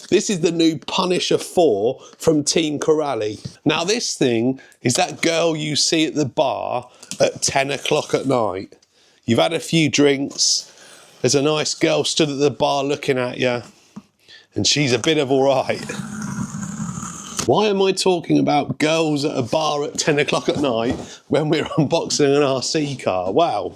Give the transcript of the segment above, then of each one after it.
This is the new Punisher 4 from Team Corrali. Now this thing is that girl you see at the bar at 10 o'clock at night. You've had a few drinks, there's a nice girl stood at the bar looking at you, and she's a bit of alright. Why am I talking about girls at a bar at 10 o'clock at night when we're unboxing an RC car? Wow.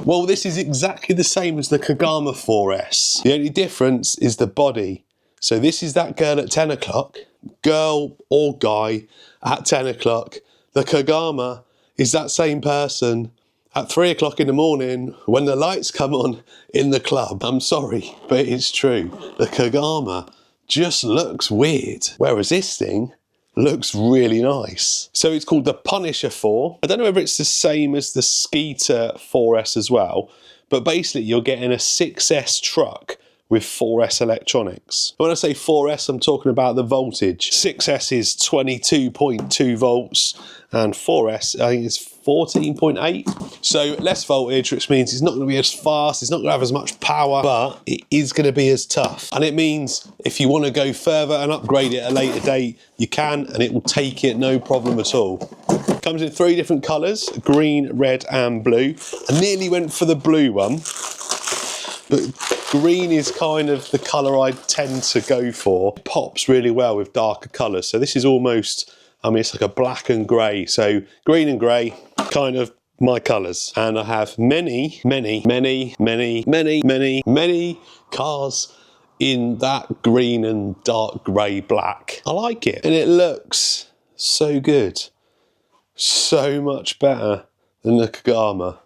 Well, this is exactly the same as the Kagama 4S. The only difference is the body. So this is that girl at 10 o'clock, girl or guy at 10 o'clock. The Kagama is that same person at 3 o'clock in the morning when the lights come on in the club. I'm sorry, but it's true. The Kagama just looks weird, whereas this thing looks really nice. So it's called the Punisher 4. I don't know whether it's the same as the Skeeter 4S as well, but basically you're getting a 6S truck with 4S electronics. When I say 4S, I'm talking about the voltage. 6S is 22.2 volts, and 4S, I think it's 14.8. So less voltage, which means it's not going to be as fast, it's not going to have as much power, but it is going to be as tough. And it means if you want to go further and upgrade it at a later date, you can, and it will take it no problem at all. Comes in 3 different colours, green, red and blue. I nearly went for the blue one, but green is kind of the colour I tend to go for. It pops really well with darker colours. So this is almost, I mean, it's like a black and grey. So green and grey, kind of my colours. And I have many cars in that green and dark grey black. I like it. And it looks so good. So much better than the Kagama.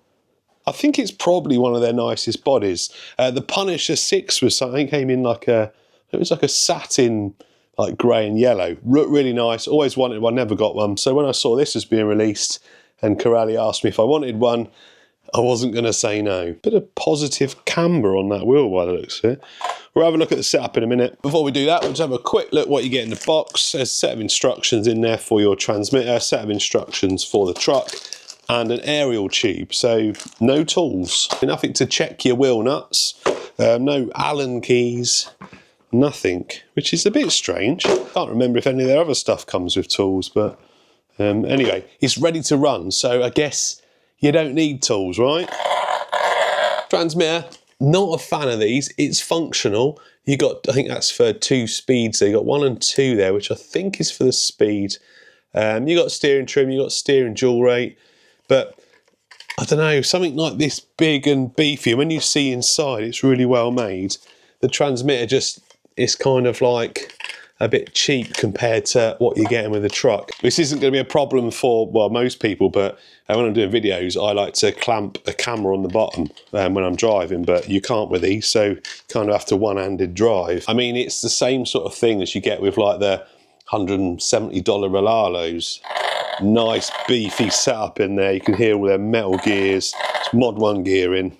I think it's probably one of their nicest bodies. The Punisher 6 was something, came in like a, it was like a satin, like grey and yellow. Looked really nice, always wanted one, never got one. So when I saw this was being released and Corrali asked me if I wanted one, I wasn't going to say no. Bit of positive camber on that wheel by the looks of it. We'll have a look at the setup in a minute. Before we do that, we'll just have a quick look what you get in the box. There's a set of instructions in there for your transmitter, a set of instructions for the truck, and an aerial tube, so no tools. Nothing to check your wheel nuts, no Allen keys, nothing, which is a bit strange. Can't remember if any of their other stuff comes with tools, but anyway, it's ready to run, so I guess you don't need tools, right? Transmitter, not a fan of these. It's functional. You got, I think that's for 2 speeds, so you got 1 and 2 there, which I think is for the speed. You got steering trim, you got steering dual rate. But I don't know, something like this big and beefy, and when you see inside, it's really well made. The transmitter just is kind of like a bit cheap compared to what you're getting with the truck. This isn't going to be a problem for, well, most people, but when I'm doing videos, I like to clamp a camera on the bottom when I'm driving, but you can't with these, so you kind of have to one-handed drive. I mean, it's the same sort of thing as you get with like the $170 Relalos. Nice beefy setup in there. You can hear all their metal gears. It's Mod 1 gearing.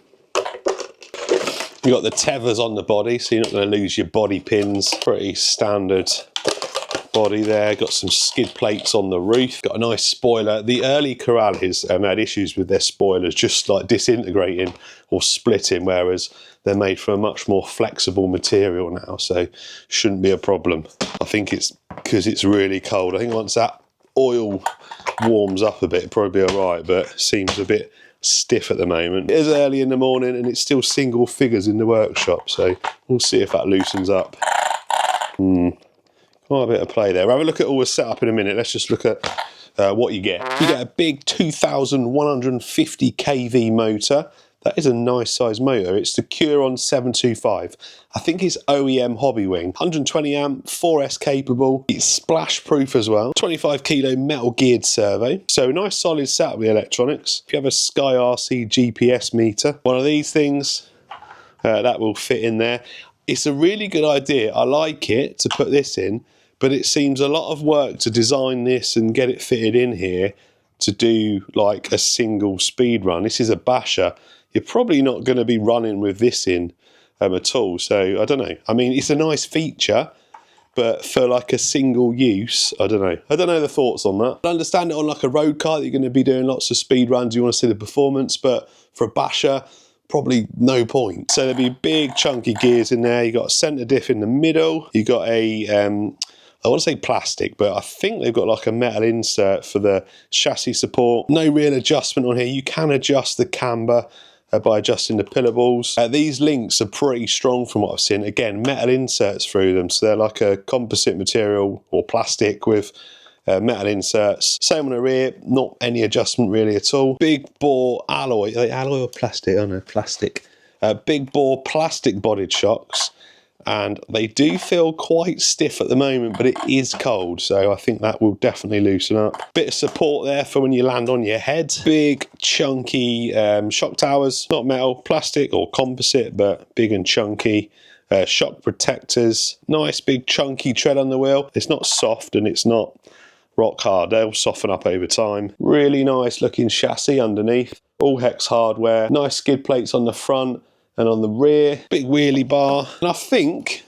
You've got the tethers on the body, so you're not going to lose your body pins. Pretty standard body there. Got some skid plates on the roof. Got a nice spoiler. The early Corralis had issues with their spoilers just like disintegrating or splitting, whereas they're made from a much more flexible material now, so shouldn't be a problem. I think it's because it's really cold. I think once that oil warms up a bit, it'll probably be alright, but seems a bit stiff at the moment. It is early in the morning and it's still single figures in the workshop, so we'll see if that loosens up. Quite a bit of play there. We'll have a look at all the setup in a minute. Let's just look at what you get. You get a big 2150 kV motor. That is a nice size motor. It's the Curon 725. I think it's OEM Hobbywing. 120 amp, 4S capable. It's splash proof as well. 25 kilo metal geared servo. So nice solid setup with electronics. If you have a Sky RC GPS meter, one of these things, that will fit in there. It's a really good idea. I like it to put this in, but it seems a lot of work to design this and get it fitted in here to do like a single speed run. This is a basher. You're probably not going to be running with this in at all. So I don't know. I mean, it's a nice feature, but for like a single use, I don't know. I don't know the thoughts on that. I understand it on like a road car that you're going to be doing lots of speed runs. You want to see the performance, but for a basher, probably no point. So there'll be big chunky gears in there. You got a centre diff in the middle. You got a I want to say plastic, but I think they've got like a metal insert for the chassis support. No real adjustment on here. You can adjust the camber by adjusting the pillar balls. These links are pretty strong from what I've seen. Again, metal inserts through them, so they're like a composite material or plastic with metal inserts. Same on the rear, not any adjustment really at all. Big bore alloy, are they alloy or plastic? Oh no, plastic. Big bore plastic bodied shocks, and they do feel quite stiff at the moment, but it is cold, so I think that will definitely loosen up. Bit of support there for when you land on your head. Big chunky shock towers, not metal, plastic or composite, but big and chunky. Shock protectors, nice big chunky tread on the wheel. It's not soft and it's not rock hard, they'll soften up over time. Really nice looking chassis underneath, all hex hardware, nice skid plates on the front and on the rear, big wheelie bar, and I think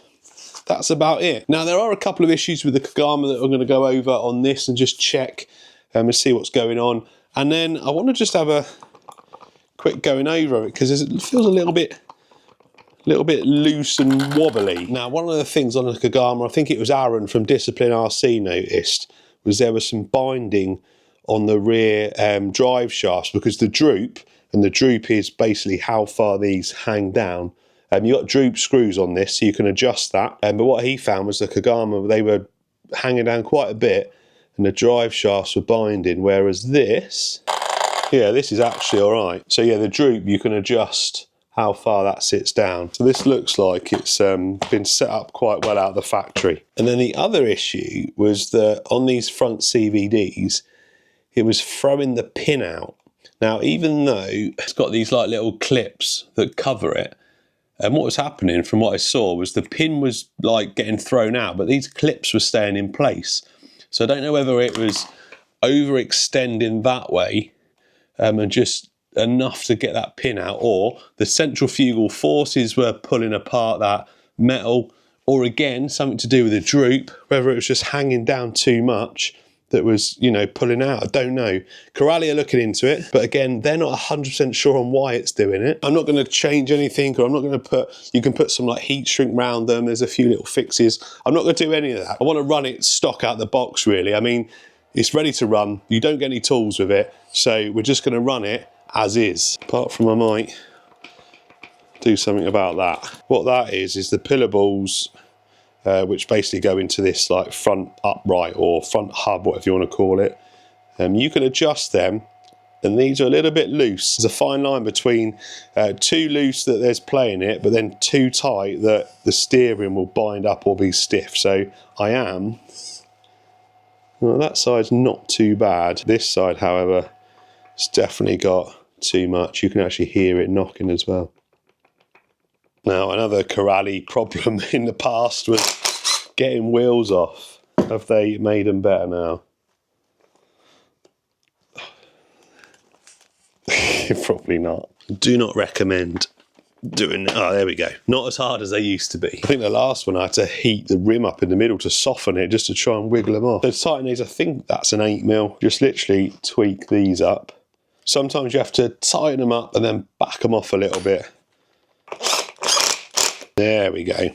that's about it. Now there are a couple of issues with the Kagama that I'm going to go over on this and just check and see what's going on, and then I want to just have a quick going over it because it feels a little bit loose and wobbly. Now one of the things on the Kagama, I think it was Aaron from Discipline RC noticed, was there was some binding on the rear drive shafts because the droop, and the droop is basically how far these hang down. You got droop screws on this, so you can adjust that. But what he found was the Kagama, they were hanging down quite a bit, and the drive shafts were binding. Whereas this, yeah, this is actually all right. So yeah, the droop you can adjust how far that sits down. So this looks like it's been set up quite well out of the factory. And then the other issue was that on these front CVDs, it was throwing the pin out. Now, even though it's got these like little clips that cover it, and what was happening from what I saw was the pin was like getting thrown out, but these clips were staying in place. So I don't know whether it was overextending that way and just enough to get that pin out, or the centrifugal forces were pulling apart that metal, or again, something to do with the droop, whether it was just hanging down too much that was, you know, pulling out. I don't know. Corelli are looking into it, but again, they're not 100% sure on why it's doing it. I'm not going to change anything, or I'm not going to put, you can put some like heat shrink round them. There's a few little fixes. I'm not going to do any of that. I want to run it stock out the box, really. I mean, it's ready to run. You don't get any tools with it, so we're just going to run it as is. Apart from I might do something about that. What that is the pillar balls, which basically go into this like front upright or front hub, whatever you want to call it. You can adjust them, and these are a little bit loose. There's a fine line between too loose that there's play in it, but then too tight that the steering will bind up or be stiff. So I am, well, that side's not too bad. This side, however, it's definitely got too much. You can actually hear it knocking as well. Now, another Corelli problem in the past was getting wheels off. Have they made them better now? Probably not. Do not recommend doing, oh, there we go. Not as hard as they used to be. I think the last one I had to heat the rim up in the middle to soften it, just to try and wiggle them off. So to tighten these, I think that's an 8mm. Just literally tweak these up. Sometimes you have to tighten them up and then back them off a little bit. There we go.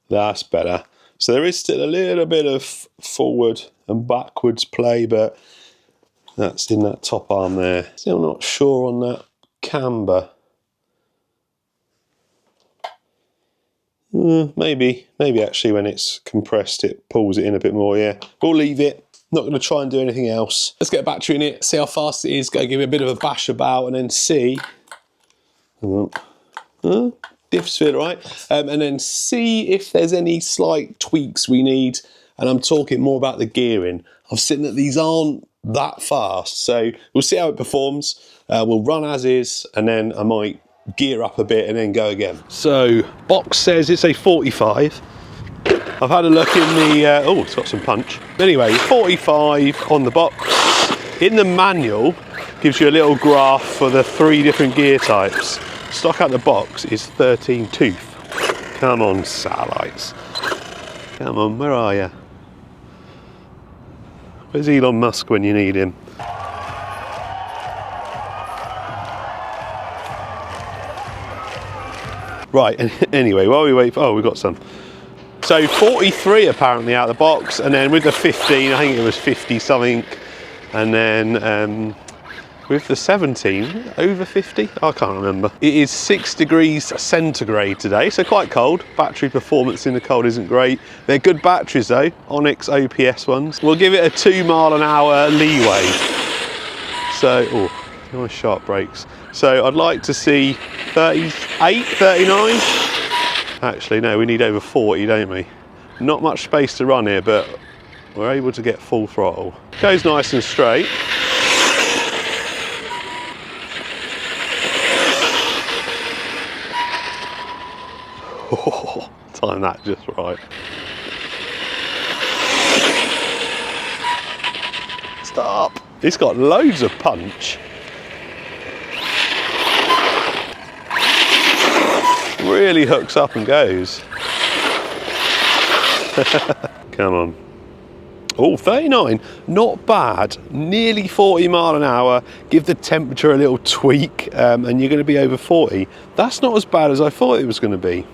That's better. So there is still a little bit of forward and backwards play, but that's in that top arm there. Still not sure on that camber. Maybe actually when it's compressed it pulls it in a bit more, yeah. We'll leave it. Not going to try and do anything else. Let's get a battery in it, see how fast it is, go give it a bit of a bash about, and then see. Diffs fit right. And then see if there's any slight tweaks we need. And I'm talking more about the gearing. I've seen that these aren't that fast, so we'll see how it performs. We'll run as is, and then I might gear up a bit and then go again. So box says it's a 45. I've had a look in the, oh, it's got some punch. Anyway, 45 on the box. In the manual, gives you a little graph for the 3 different gear types. Stock out the box is 13 tooth. Come on, satellites. Come on, where are you? Where's Elon Musk when you need him? Right, anyway, while we wait for, oh, we've got some. So 43 apparently out of the box, and then with the 15, I think it was 50 something, and then with the 17, over 50? I can't remember. It is 6 degrees centigrade today, so quite cold. Battery performance in the cold isn't great. They're good batteries though, Onyx OPS ones. We'll give it a 2 mile an hour leeway. So, oh, nice sharp brakes. So I'd like to see 38, 39. Actually, no, we need over 40, don't we? Not much space to run here, but we're able to get full throttle. Goes nice and straight. Oh, time that just right. Stop! It's got loads of punch. Really hooks up and goes. Come on. Oh, 39, not bad. Nearly 40 mile an hour. Give the temperature a little tweak and you're going to be over 40. That's not as bad as I thought it was going to be.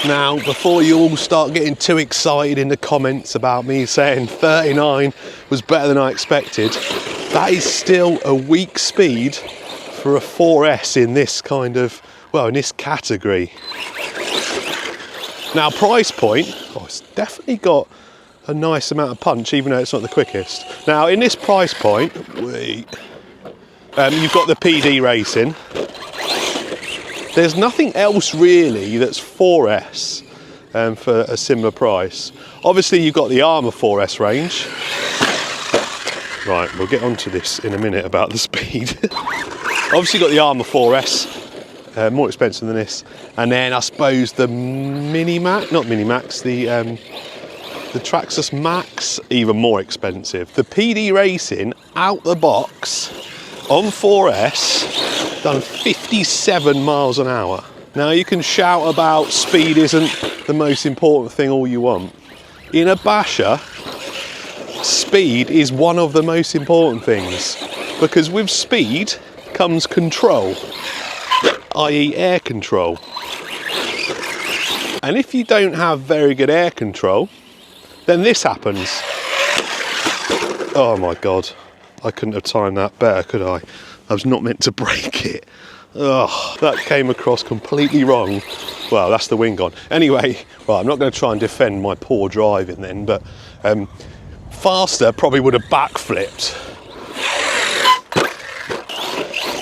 Now, before you all start getting too excited in the comments about me saying 39 was better than I expected, that is still a weak speed for a 4S in this kind of, well, in this category. Now, price point, oh, it's definitely got a nice amount of punch, even though it's not the quickest. Now, in this price point, you've got the PD racing. There's nothing else really that's 4S for a similar price. Obviously, you've got the Armour 4S range. Right, we'll get onto this in a minute about the speed. Obviously, you've got the Armour 4S, more expensive than this. And then I suppose the Minimax, not Minimax, the Traxxas Max, even more expensive. The PD Racing out the box on 4S, done 57 miles an hour. Now you can shout about speed isn't the most important thing all you want. In a basher, speed is one of the most important things, because with speed comes control, i.e. air control. And if you don't have very good air control, then this happens. Oh my God, I couldn't have timed that better, could I? I was not meant to break it. Oh, that came across completely wrong. Well, that's the wing gone. Anyway, right, I'm not going to try and defend my poor driving then, but faster probably would have backflipped.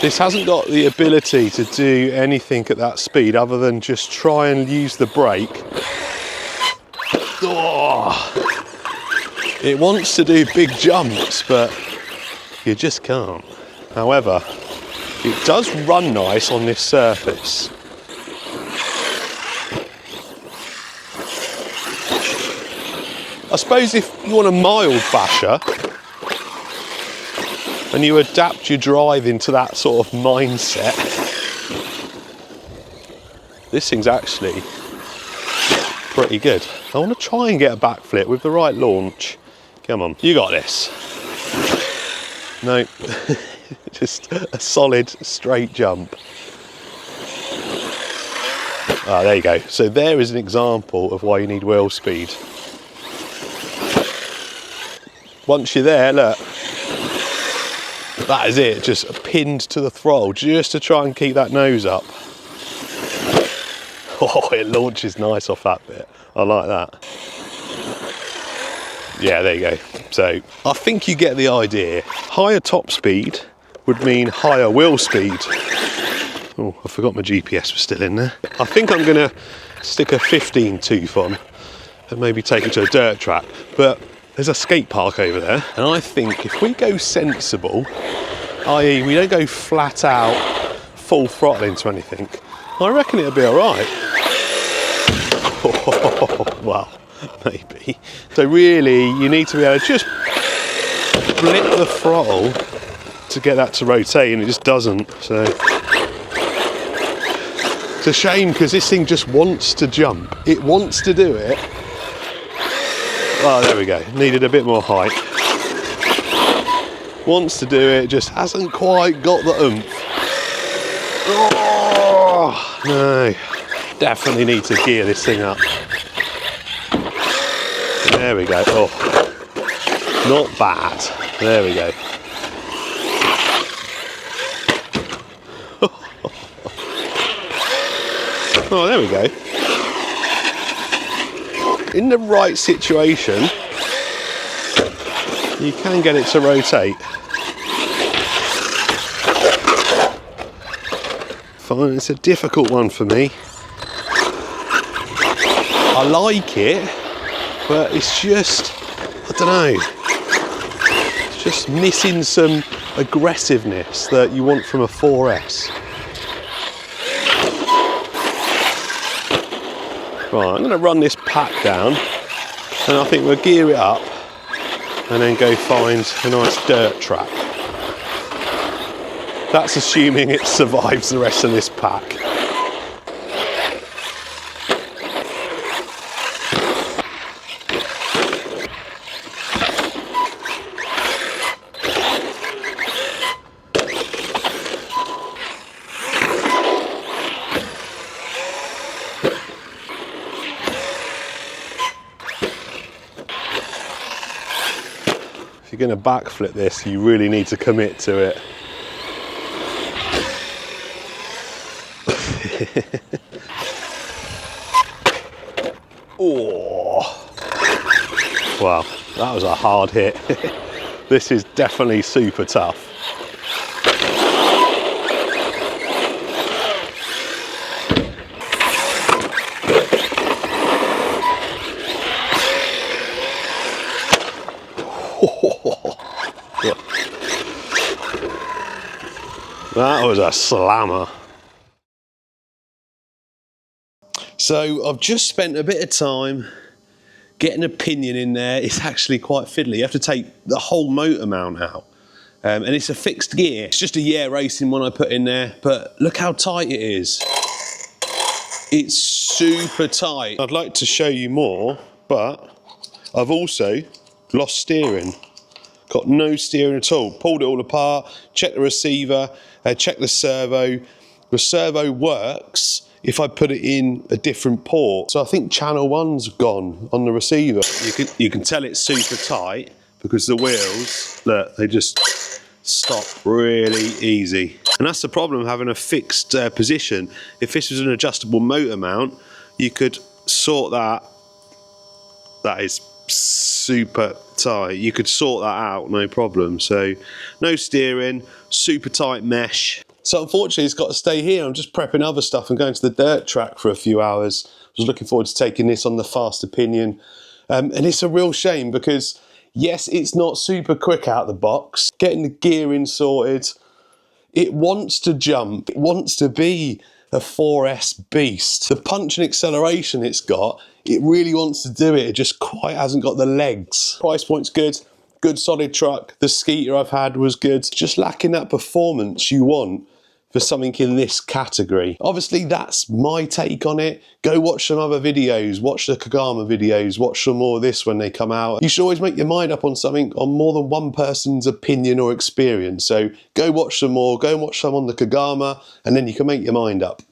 This hasn't got the ability to do anything at that speed other than just try and use the brake. Oh, it wants to do big jumps, but you just can't. However, it does run nice on this surface. I suppose if you want a mild basher and you adapt your driving to that sort of mindset, this thing's actually pretty good. I want to try and get a backflip with the right launch. Come on, you got this. No, just a solid straight jump. Ah, there you go. So there is an example of why you need wheel speed. Once you're there, look, that is it, just pinned to the throttle, just to try and keep that nose up. Oh, it launches nice off that bit. I like that. Yeah, there you go. So I think you get the idea. Higher top speed would mean higher wheel speed. Oh, I forgot my GPS was still in there. I think I'm gonna stick a 15 tooth on and maybe take it to a dirt track. But there's a skate park over there, and I think if we go sensible, i.e. we don't go flat out full throttle into anything, I reckon it'll be all right. Oh, well, maybe. So really, you need to be able to just flip the throttle to get that to rotate, and it just doesn't. So it's a shame, because this thing just wants to jump. It wants to do it. Oh, there we go. Needed a bit more height. Wants to do it, just hasn't quite got the oomph. Oh, no. definitely need to gear this thing up. There we go. Oh, not bad. There we go. Oh, there we go. In the right situation, you can get it to rotate. Fine, it's a difficult one for me. I like it, but it's just, I don't know, it's just missing some aggressiveness that you want from a 4S. Right, I'm going to run this pack down, and I think we'll gear it up and then go find a nice dirt track. That's assuming it survives the rest of this pack. If you're going to backflip this, you really need to commit to it. Oh, wow, that was a hard hit. This is definitely super tough. That was a slammer. So I've just spent a bit of time getting a pinion in there. It's actually quite fiddly. You have to take the whole motor mount out. And it's a fixed gear. It's just a Yeah Racing one I put in there, but look how tight it is. It's super tight. I'd like to show you more, but I've also lost steering. Got no steering at all. Pulled it all apart, checked the receiver, checked the servo. The servo works if I put it in a different port. So I think channel 1's gone on the receiver. You can tell it's super tight because the wheels, look, they just stop really easy. And that's the problem having a fixed position. If this was an adjustable motor mount, you could sort that. That is super tight. You could sort that out, no problem. So no steering, super tight mesh. So unfortunately it's got to stay here. I'm just prepping other stuff and going to the dirt track for a few hours. I was looking forward to taking this on the fast opinion. And it's a real shame because yes, it's not super quick out of the box. Getting the gearing sorted, it wants to jump. It wants to be a 4S beast. The punch and acceleration it's got, it really wants to do it. It just quite hasn't got the legs. Price point's good. Good solid truck. The Skeeter I've had was good. Just lacking that performance you want for something in this category. Obviously that's my take on it. Go watch some other videos, watch the Kagama videos, watch some more of this when they come out. You should always make your mind up on something on more than one person's opinion or experience. So go watch some more, go and watch some on the Kagama, and then you can make your mind up.